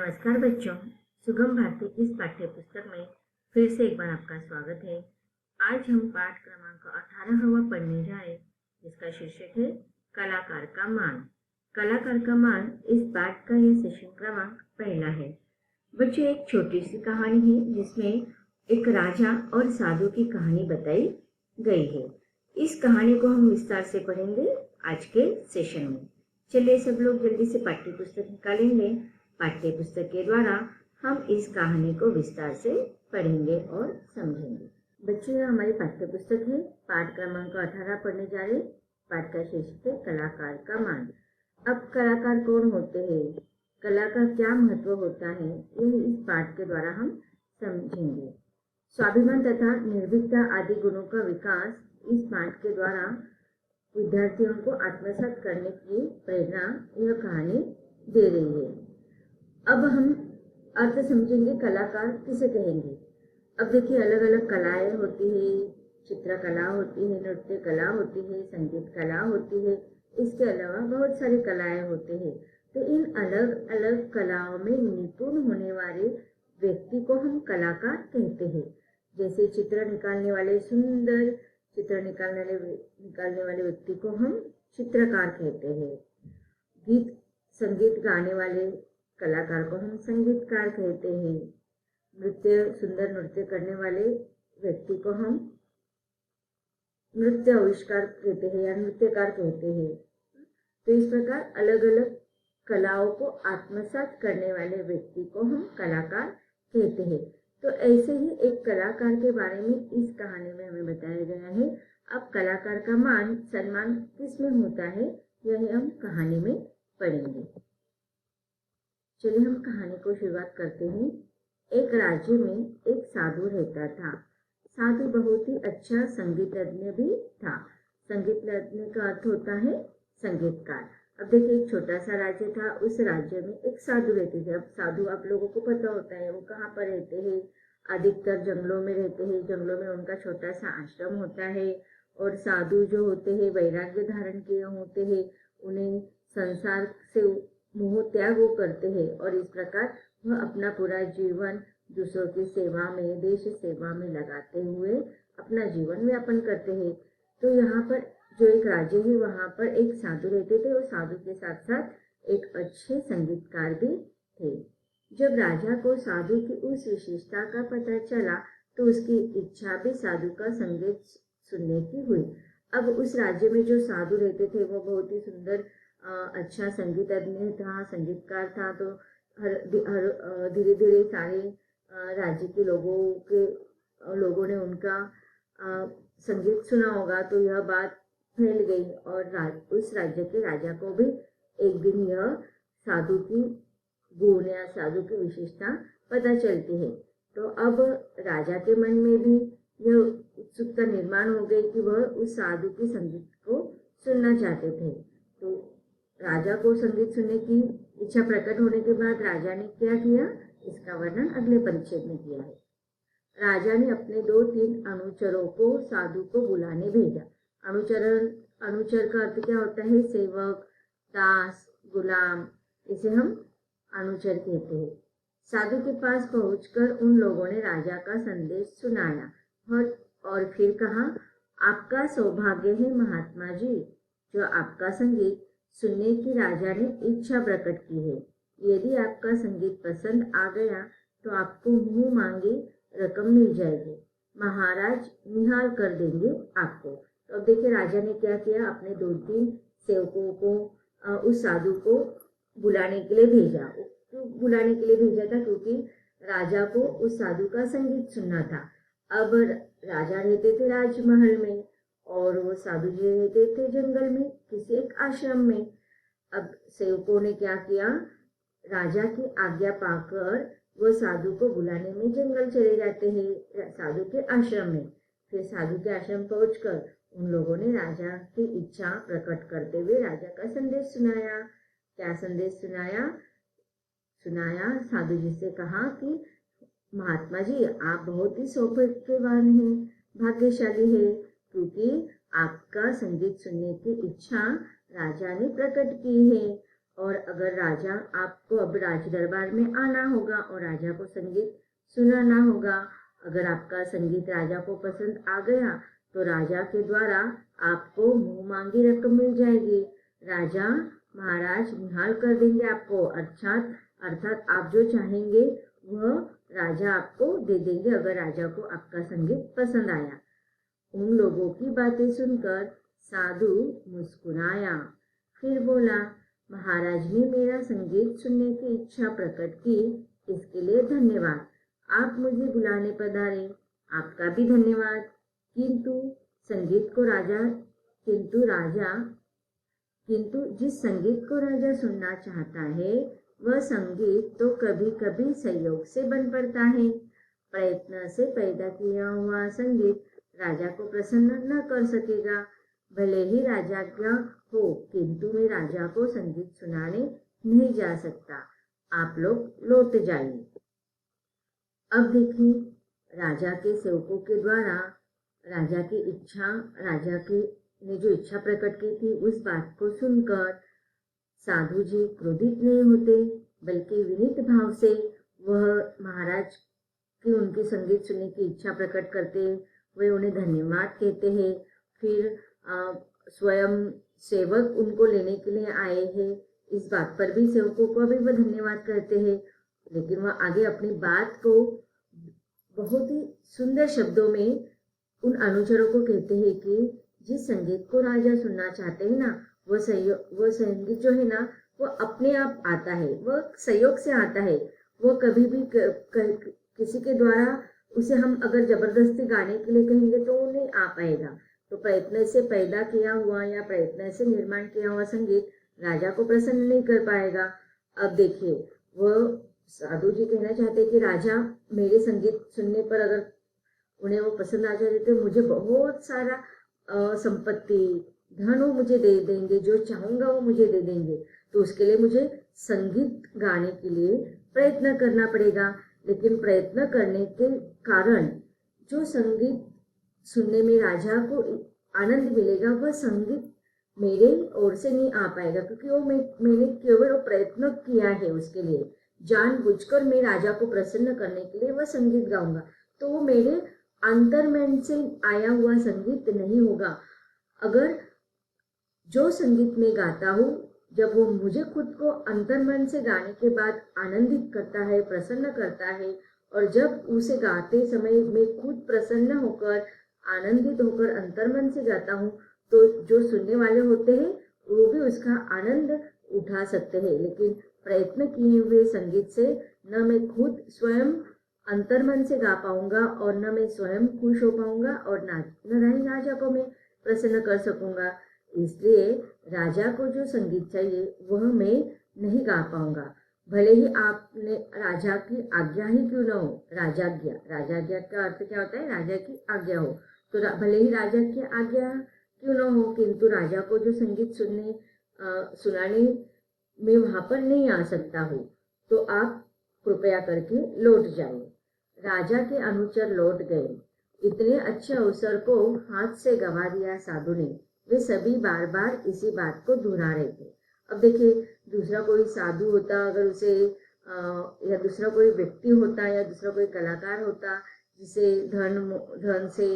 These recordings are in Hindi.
नमस्कार बच्चों, सुगम भारती इस पाठ्य पुस्तक में फिर से एक बार आपका स्वागत है। आज हम पाठ क्रमांक 18वां पढ़ने जाए, जिसका शीर्षक है कलाकार का मान। कलाकार का मान इस पाठ का यह सेशन क्रमांक पहला है। बच्चों, एक छोटी सी कहानी है जिसमें एक राजा और साधु की कहानी बताई गई है। इस कहानी को हम विस्तार से पढ़ेंगे आज के सेशन में। चलिए सब लोग जल्दी से पाठ्य पुस्तक निकालेंगे। पाठ्य पुस्तक के द्वारा हम इस कहानी को विस्तार से पढ़ेंगे और समझेंगे। बच्चों, यह हमारी पाठ्य पुस्तक है। पाठ क्रमांक 18 पढ़ने जा रहे। पाठ का शीर्षक है कलाकार का मान। अब कलाकार कौन होते हैं, कला का क्या महत्व होता है, यह इस पाठ के द्वारा हम समझेंगे। स्वाभिमान तथा निर्भीकता आदि गुणों का विकास इस पाठ के द्वारा विद्यार्थियों को आत्मसात करने की प्रेरणा यह कहानी दे रही है। अब हम अर्थ समझेंगे, कलाकार किसे कहेंगे। अब देखिए, अलग अलग कलाएं होती है। चित्रकला होती है, नृत्य कला होती है, संगीत कला होती है। इसके अलावा बहुत सारी कलाएं होती है। तो इन अलग अलग कलाओं में निपुण होने वाले व्यक्ति को हम कलाकार कहते हैं। जैसे चित्र निकालने वाले, सुंदर चित्र निकालने वाले व्यक्ति को हम चित्रकार कहते हैं। गीत संगीत गाने वाले कलाकार को हम संगीतकार कहते हैं। सुंदर नृत्य करने वाले व्यक्ति को हम नृत्य आविष्कार कहते हैं या नृत्यकार कहते हैं। तो इस प्रकार अलग अलग कलाओं को आत्मसात करने वाले व्यक्ति को हम कलाकार कहते हैं। तो ऐसे ही एक कलाकार के बारे में इस कहानी में हमें बताया गया है। अब कलाकार का मान सम्मान किसमें होता है, यह हम कहानी में पढ़ेंगे। चलिए हम कहानी को शुरुआत करते हैं। एक राज्य में एक साधु रहता था। साधु बहुत ही अच्छा संगीतज्ञ भी था। संगीतज्ञ का अर्थ होता है संगीतकार। अब देखिए, एक छोटा सा राज्य था। उस राज्य में एक साधु रहते थे। अब साधु आप लोगों को पता होता है वो कहाँ पर रहते हैं। अधिकतर जंगलों में रहते हैं। जंगलों में उनका छोटा सा आश्रम होता है। और साधु जो होते हैं वैराग्य धारण किए होते हैं। उन्हें संसार से मोह त्याग वो करते हैं और इस प्रकार वह अपना पूरा जीवन दूसरों की सेवा में, देश सेवा में लगाते हुए अपना जीवन व्यापन करते हैं। तो यहाँ पर जो एक राज्य है, वहाँ पर एक साधु रहते थे और साधु के साथ साथ एक अच्छे संगीतकार भी थे। जब राजा को साधु की उस विशेषता का पता चला तो उसकी इच्छा भी साधु का संगीत सुनने की हुई। अब उस राज्य में जो साधु रहते थे वो बहुत ही सुंदर अच्छा संगीतज्ञ था, संगीतकार था। तो धीरे धीरे सारे राज्य के लोगों ने उनका संगीत सुना होगा। तो यह बात फैल गई और उस राज्य के राजा को भी एक दिन यह साधु की गुण या साधु की विशेषता पता चलती है। तो अब राजा के मन में भी यह उत्सुकता निर्माण हो गई कि वह उस साधु के संगीत को सुनना चाहते थे। तो राजा को संगीत सुनने की इच्छा प्रकट होने के बाद राजा ने क्या किया, इसका वर्णन अगले परिच्छेद में किया है। राजा ने अपने 2-3 अनुचरों को साधु को बुलाने भेजा। अनुचर का अर्थ क्या होता है, सेवक, दास, गुलाम, इसे हम अनुचर कहते हैं। साधु के पास पहुंचकर उन लोगों ने राजा का संदेश सुनाया और फिर कहा, आपका सौभाग्य है महात्मा जी, जो आपका संगीत सुनने की राजा ने इच्छा प्रकट की है। यदि आपका संगीत पसंद आ गया तो आपको मुंह मांगे रकम मिल जाएगी। महाराज निहाल कर देंगे आपको। तो अब देखिए, राजा ने क्या किया, अपने 2-3 सेवकों को उस साधु को बुलाने के लिए भेजा। बुलाने के लिए भेजा था क्योंकि राजा को उस साधु का संगीत सुनना था। अब राजा रहते थे राजमहल में और वो साधु जी रहते थे जंगल में, किसी एक आश्रम में। अब सेवकों ने क्या किया, राजा की आज्ञा पाकर वो साधु को बुलाने में जंगल चले जाते हैं, साधु के आश्रम में। फिर साधु के आश्रम पहुंचकर उन लोगों ने राजा की इच्छा प्रकट करते हुए राजा का संदेश सुनाया। क्या संदेश सुनाया? साधु जी से कहा कि महात्मा जी, आप बहुत ही सौभाग्यवान हैं, भाग्यशाली है, क्योंकि आपका संगीत सुनने की इच्छा राजा ने प्रकट की है और अगर राजा, आपको अब राज दरबार में आना होगा और राजा को संगीत सुनाना होगा। अगर आपका संगीत राजा को पसंद आ गया तो राजा के द्वारा आपको मुंह मांगी रकम मिल जाएगी। राजा महाराज निहाल कर देंगे आपको, अर्थात आप जो चाहेंगे वह राजा आपको दे देंगे अगर राजा को आपका संगीत पसंद आया। उन लोगों की बातें सुनकर साधु मुस्कुराया, फिर बोला, महाराज ने मेरा संगीत सुनने की इच्छा प्रकट की, इसके लिए धन्यवाद। आप मुझे बुलाने पधारे, आपका भी धन्यवाद। किंतु जिस संगीत को राजा सुनना चाहता है वह संगीत तो कभी कभी संयोग से बन पड़ता है। प्रयत्न से पैदा किया हुआ संगीत राजा को प्रसन्न न कर सकेगा। भले ही राजाज्ञा हो, किंतु मैं राजा को संगीत सुनाने नहीं जा सकता। आप लोग लौट जाइए। अब देखिए, राजा के सेवकों के द्वारा राजा ने जो इच्छा प्रकट की थी उस बात को सुनकर साधु जी क्रोधित नहीं होते, बल्कि विनीत भाव से वह महाराज की उनकी संगीत सुनने की इच्छा प्रकट करते, वे उन्हें धन्यवाद कहते हैं। फिर स्वयं सेवक उनको लेने के लिए आए हैं, इस बात पर भी सेवकों को भी वह धन्यवाद करते हैं। लेकिन वह आगे अपनी बात को बहुत ही सुंदर शब्दों में उन अनुचरों को कहते हैं कि जिस संगीत को राजा सुनना चाहते हैं ना, वह संगीत जो है ना वो अपने आप आता है, वह सहयोग से आता है। वो कभी भी किसी के द्वारा उसे हम अगर जबरदस्ती गाने के लिए कहेंगे तो वो नहीं आ पाएगा। तो प्रयत्न से पैदा किया हुआ या प्रयत्न से निर्माण किया हुआ संगीत राजा को प्रसन्न नहीं कर पाएगा। अब देखिए, वह साधु जी कहना चाहते कि राजा मेरे संगीत सुनने पर अगर उन्हें वो पसंद आ जाए तो मुझे बहुत सारा संपत्ति धन वो मुझे दे देंगे, जो चाहूंगा वो मुझे दे देंगे। तो उसके लिए मुझे संगीत गाने के लिए प्रयत्न करना पड़ेगा। लेकिन प्रयत्न करने के कारण जो संगीत सुनने में राजा को आनंद मिलेगा वह संगीत मेरे ओर से नहीं आ पाएगा, क्योंकि वो मैंने केवल वो प्रयत्न किया है उसके लिए, जानबूझकर मैं राजा को प्रसन्न करने के लिए वह संगीत गाऊंगा। तो वो मेरे अंतर्मन से आया हुआ संगीत नहीं होगा। अगर जो संगीत में गाता हूँ, जब वो मुझे खुद को अंतर्मन से गाने के बाद आनंदित करता है, प्रसन्न करता है, और जब उसे गाते समय मैं खुद प्रसन्न होकर आनंदित होकर अंतर्मन से गाता हूँ, तो जो सुनने वाले होते हैं वो भी उसका आनंद उठा सकते हैं। लेकिन प्रयत्न किए हुए संगीत से न मैं खुद स्वयं अंतर्मन से गा पाऊंगा और न मैं स्वयं खुश हो पाऊंगा और न ही राजा को मैं प्रसन्न कर सकूंगा। इसलिए राजा को जो संगीत चाहिए वह मैं नहीं गा पाऊंगा, भले ही आपने राजा की आज्ञा ही क्यों न हो। राजाज्ञा का अर्थ क्या होता है? राजा की आज्ञा हो। तो भले ही राजा की आज्ञा क्यों न हो, किंतु राजा को जो संगीत सुनाने में वहां पर नहीं आ सकता हूँ, तो आप कृपया करके लौट जाइए। राजा के अनुचर लौट गए। इतने अच्छे अवसर को हाथ से गंवा दिया साधु ने। वे सभी बार बार इसी बात को दोहरा रहे थे। अब देखिए, दूसरा कोई साधु होता, अगर उसे या दूसरा कोई व्यक्ति होता या दूसरा कोई कलाकार होता जिसे धन से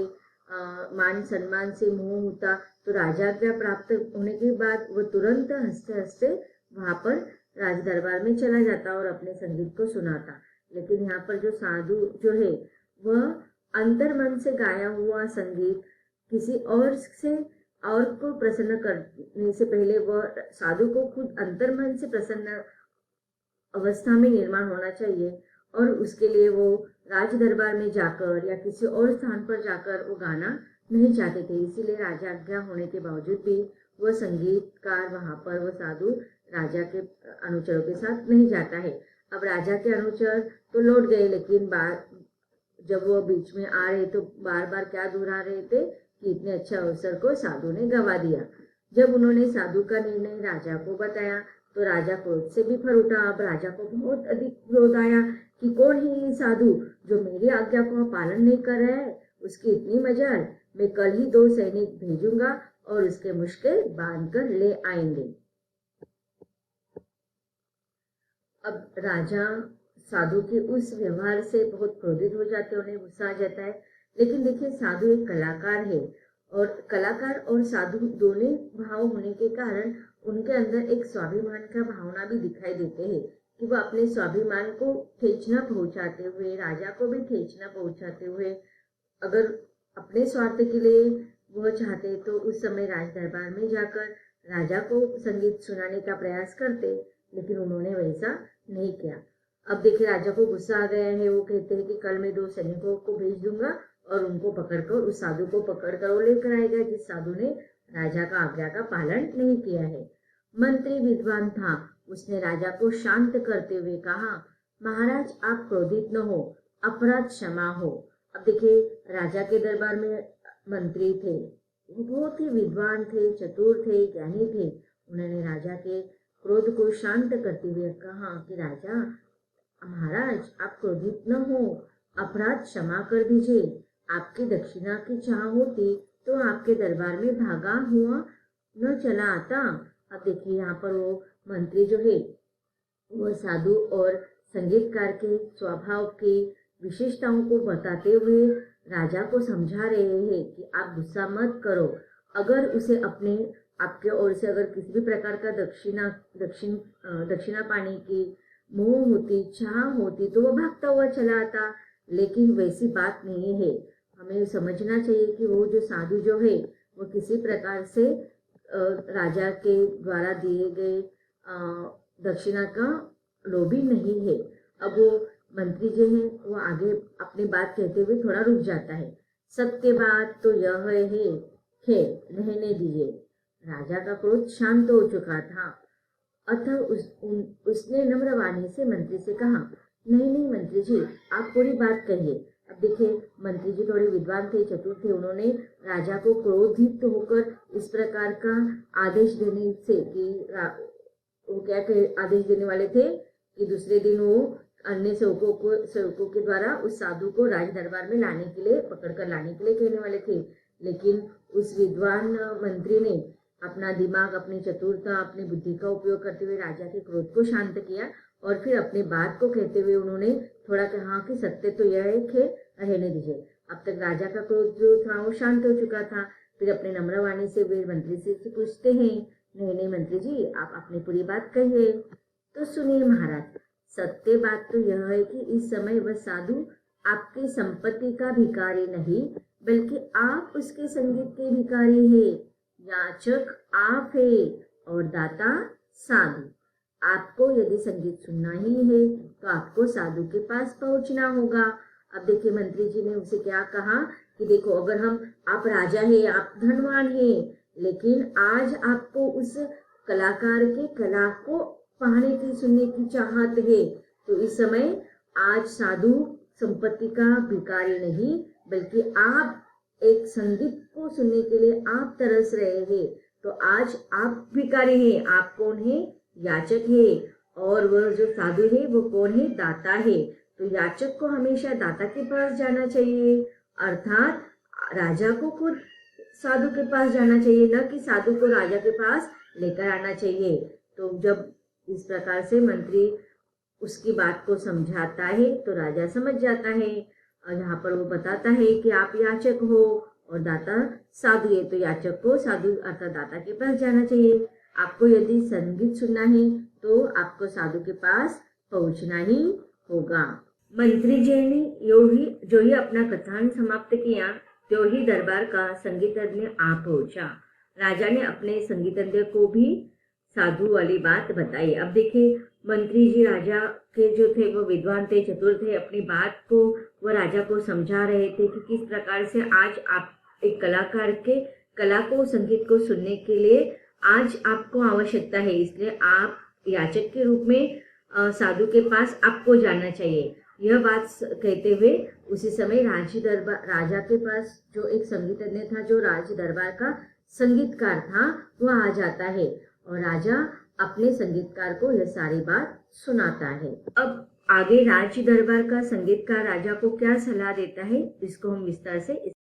मान सम्मान से मोह होता, तो राजाज्ञा प्राप्त होने के बाद वो तुरंत हंसते हंसते वहां पर राज दरबार में चला जाता और अपने संगीत को सुनाता। लेकिन यहाँ पर जो साधु जो है वह अंतर्मन से गाया हुआ संगीत किसी और को प्रसन्न करने से पहले वह साधु को खुद अंतर्मन से प्रसन्न अवस्था में निर्माण होना चाहिए, और उसके लिए वो राज दरबार में जाकर या किसी और स्थान पर जाकर वो गाना नहीं चाहते थे। इसीलिए राजाज्ञा होने के बावजूद भी वह संगीतकार वहां पर वो साधु राजा के अनुचरों के साथ नहीं जाता है। अब राजा के अनुचर तो लौट गए, लेकिन जब वो बीच में आ रहे तो बार बार क्या दोहरा रहे थे कि इतने अच्छे अवसर को साधु ने गंवा दिया। जब उन्होंने साधु का निर्णय राजा को बताया तो राजा क्रोध से भी भर उठा। अब राजा को बहुत अधिक क्रोध आया कि कौन है ये साधु जो मेरी आज्ञा को पालन नहीं कर रहा है, उसकी इतनी मजाल। मैं कल ही 2 सैनिक भेजूंगा और उसके मुश्किल बांध कर ले आएंगे। अब राजा साधु के उस व्यवहार से बहुत क्रोधित हो जाते हैं, उन्हें गुस्सा आ जाता है। लेकिन देखिए, साधु एक कलाकार है और कलाकार और साधु दोनों भाव होने के कारण उनके अंदर एक स्वाभिमान का भावना भी दिखाई देते हैं कि वो अपने स्वाभिमान को ठेस न पहुंचाते हुए, राजा को भी ठेस न पहुंचाते हुए, अगर अपने स्वार्थ के लिए वह चाहते तो उस समय राज दरबार में जाकर राजा को संगीत सुनाने का प्रयास करते, लेकिन उन्होंने वैसा नहीं किया। अब देखिए, राजा को गुस्सा आ गया है। वो कहते हैं कि कल मैं 2 सैनिकों को भेज दूंगा और उनको पकड़कर, उस साधु को पकड़कर वो लेकर आएगा जिस साधु ने राजा का आज्ञा का पालन नहीं किया है। मंत्री विद्वान था, उसने राजा को शांत करते हुए कहा, महाराज आप क्रोधित न हो, अपराध क्षमा हो। अब देखिए, राजा के दरबार में मंत्री थे, वो बहुत ही विद्वान थे, चतुर थे, ज्ञानी थे। उन्होंने राजा के क्रोध को शांत करते हुए कहा कि राजा महाराज आप क्रोधित न हो, अपराध क्षमा कर दीजिए। आपकी दक्षिणा की चाह होती तो आपके दरबार में भागा हुआ न चला आता। अब देखिए, यहाँ पर वो मंत्री जो है वह साधु और संगीतकार के स्वभाव की विशेषताओं को बताते हुए राजा को समझा रहे हैं कि आप गुस्सा मत करो। अगर उसे आपके ओर से अगर किसी भी प्रकार का दक्षिणा पाने की मोह होती, चाह होती तो वो भागता हुआ चला आता, लेकिन वैसी बात नहीं है। हमें समझना चाहिए कि वो जो साधु जो है वो किसी प्रकार से राजा के द्वारा दिए गए दक्षिणा का लोभी नहीं है। अब वो मंत्री जो है वो आगे अपनी बात कहते हुए थोड़ा रुक जाता है। सत्य बात तो यह है, रहने दीजिए। राजा का क्रोध शांत हो चुका था, अतः उसने नम्र वाणी से मंत्री से कहा, नहीं मंत्री जी, आप पूरी बात कहिए। अब देखिए, मंत्री जी थोड़े विद्वान थे, चतुर थे। उन्होंने राजा को क्रोधित होकर इस प्रकार का आदेश देने से कि वो क्या आदेश देने वाले थे कि दूसरे दिन वो अन्य सेवकों के द्वारा उस साधु को राज दरबार में लाने के लिए, पकड़कर लाने के लिए कहने वाले थे। लेकिन उस विद्वान मंत्री ने अपना दिमाग, अपनी चतुरता, अपनी बुद्धि का उपयोग करते हुए राजा के क्रोध को शांत किया और फिर अपनी बात को कहते हुए उन्होंने थोड़ा कहा कि सत्य तो यह है कि रहने दीजिए। अब तक राजा का क्रोध जो था वो शांत हो चुका था। फिर अपने नम्र वाणी से वे मंत्री से पूछते हैं, नहीं मंत्री जी, आप अपनी पूरी बात कहिए। तो सुनिए महाराज, सत्य बात तो यह है कि इस समय वह साधु आपकी संपत्ति का भिखारी नहीं, बल्कि आप उसके संगीत के भिखारी है। याचक आप है और दाता साधु। आपको यदि संगीत सुनना ही है तो आपको साधु के पास पहुंचना होगा। अब देखिए, मंत्री जी ने उसे क्या कहा कि देखो, अगर आप राजा है, आप धनवान है, लेकिन आज आपको उस कलाकार के कला को पढ़ने की, सुनने की चाहत है, तो इस समय आज साधु संपत्ति का भिखारी नहीं, बल्कि आप एक संगीत को सुनने के लिए आप तरस रहे हैं, तो आज आप भिखारी हैं। आप कौन है? याचक है। और वह जो साधु है वो कौन है? दाता है। तो याचक को हमेशा दाता के पास जाना चाहिए, अर्थात राजा को खुद साधु के पास जाना चाहिए, न कि साधु को राजा के पास लेकर आना चाहिए। तो जब इस प्रकार से मंत्री उसकी बात को समझाता है तो राजा समझ जाता है। और यहाँ पर वो बताता है कि आप याचक हो और दाता साधु है, तो याचक को साधु अर्थात दाता के पास जाना चाहिए। आपको यदि संगीत सुनना है तो आपको साधु के पास पहुंचना ही होगा। मंत्री जी ने जो ही अपना कथन समाप्त किया, तो ही दरबार का संगीतज्ञ आ पहुंचा। राजा ने अपने संगीतज्ञ को भी साधु वाली बात बताई। अब देखिए, मंत्री जी राजा के जो थे वो विद्वान थे, चतुर थे। अपनी बात को वो राजा को समझा रहे थे कि किस प्रकार से आज आप एक कलाकार के कला को, संगीत को सुनने के लिए आज आपको आवश्यकता है, इसलिए आप याचक के रूप में साधु के पास आपको जाना चाहिए। यह बात कहते हुए उसी समय राजा के पास जो एक संगीतज्ञ था, जो राज दरबार का संगीतकार था, वह आ जाता है और राजा अपने संगीतकार को यह सारी बात सुनाता है। अब आगे राज दरबार का संगीतकार राजा को क्या सलाह देता है, इसको हम विस्तार से